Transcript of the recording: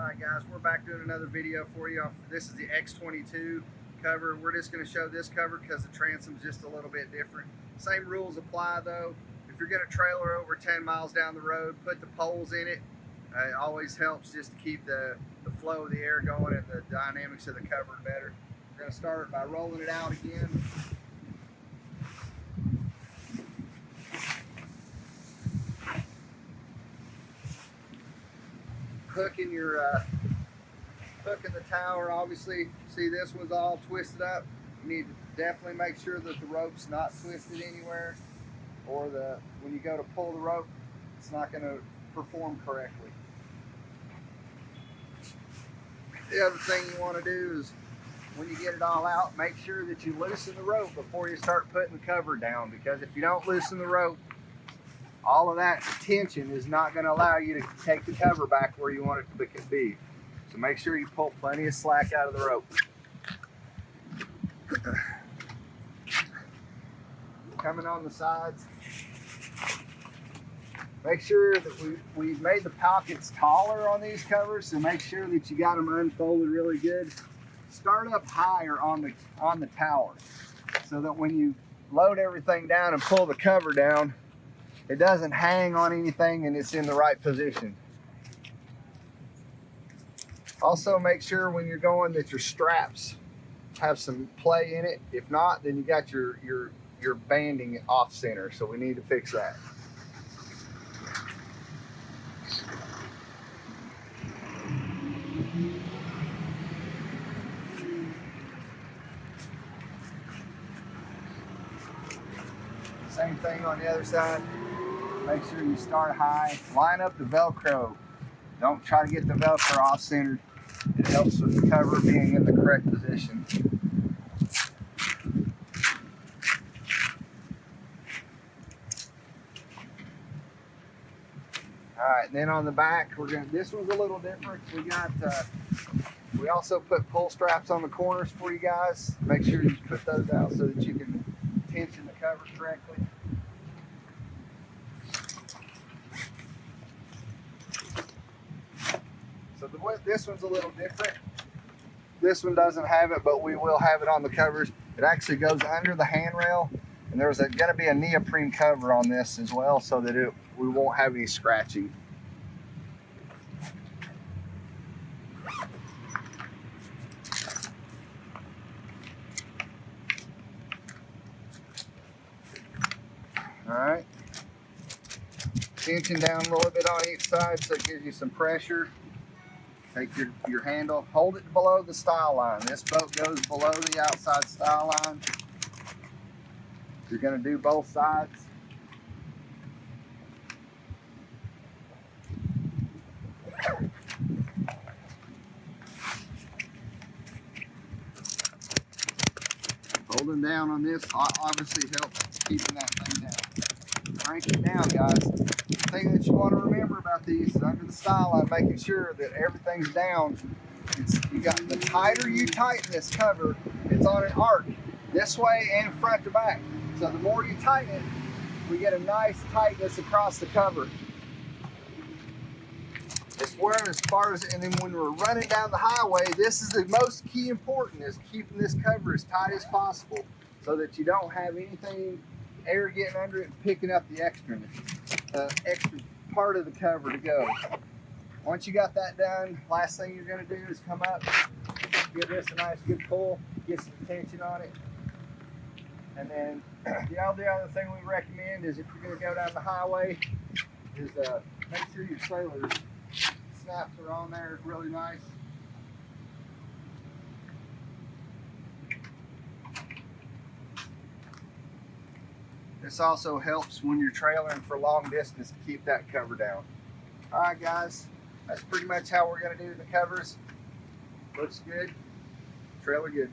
Alright guys, we're back doing another video for you. This is the X22 cover. We're just going to show this cover because the transom's just a little bit different. Same rules apply though. If you're going to trailer over 10 miles down the road, put the poles in it. It always helps just to keep the flow of the air going and the dynamics of the cover better. We're going to start by rolling it out again. Hooking the tower, obviously, see this one's all twisted up. You need to definitely make sure that the rope's not twisted anywhere, or when you go to pull the rope, it's not going to perform correctly. The other thing you want to do is, when you get it all out, make sure that you loosen the rope before you start putting the cover down, because if you don't loosen the rope, all of that tension is not going to allow you to take the cover back where you want it to be. So make sure you pull plenty of slack out of the rope. Coming on the sides. Make sure that we've made the pockets taller on these covers, so make sure that you got them unfolded really good. Start up higher on the tower, so that when you load everything down and pull the cover down, it doesn't hang on anything and it's in the right position. Also make sure when you're going that your straps have some play in it. If not, then you got your banding off center, so we need to fix that. Same thing on the other side. Make sure you start high. Line up the Velcro. Don't try to get the Velcro off-centered. It helps with the cover being in the correct position. Alright, then on the back, this one's a little different. We also put pull straps on the corners for you guys. Make sure you put those out so that you can tension the cover correctly. So this one's a little different. This one doesn't have it, but we will have it on the covers. It actually goes under the handrail, and there's going to be a neoprene cover on this as well, so that we won't have any scratching. All right. Tension down a little bit on each side so it gives you some pressure. Take your handle, hold it below the style line. This boat goes below the outside style line. You're going to do both sides. Holding down on this obviously helps keeping that thing down. Crank it down, guys. The thing that you want to remember about these is under the style line, making sure that everything's down. The tighter you tighten this cover, it's on an arc this way and front to back. So the more you tighten it, we get a nice tightness across the cover. And then when we're running down the highway, this is the most key important, is keeping this cover as tight as possible so that you don't have anything, air getting under it and picking up the extra part of the cover to go. Once you got that done, last thing you're going to do is come up, give this a nice good pull, get some tension on it. And then the other thing we recommend is, if you're going to go down the highway, is make sure your trailer's snaps are on there really nice. This also helps when you're trailering for long distance to keep that cover down. Alright guys, that's pretty much how we're going to do the covers. Looks good, trailer good.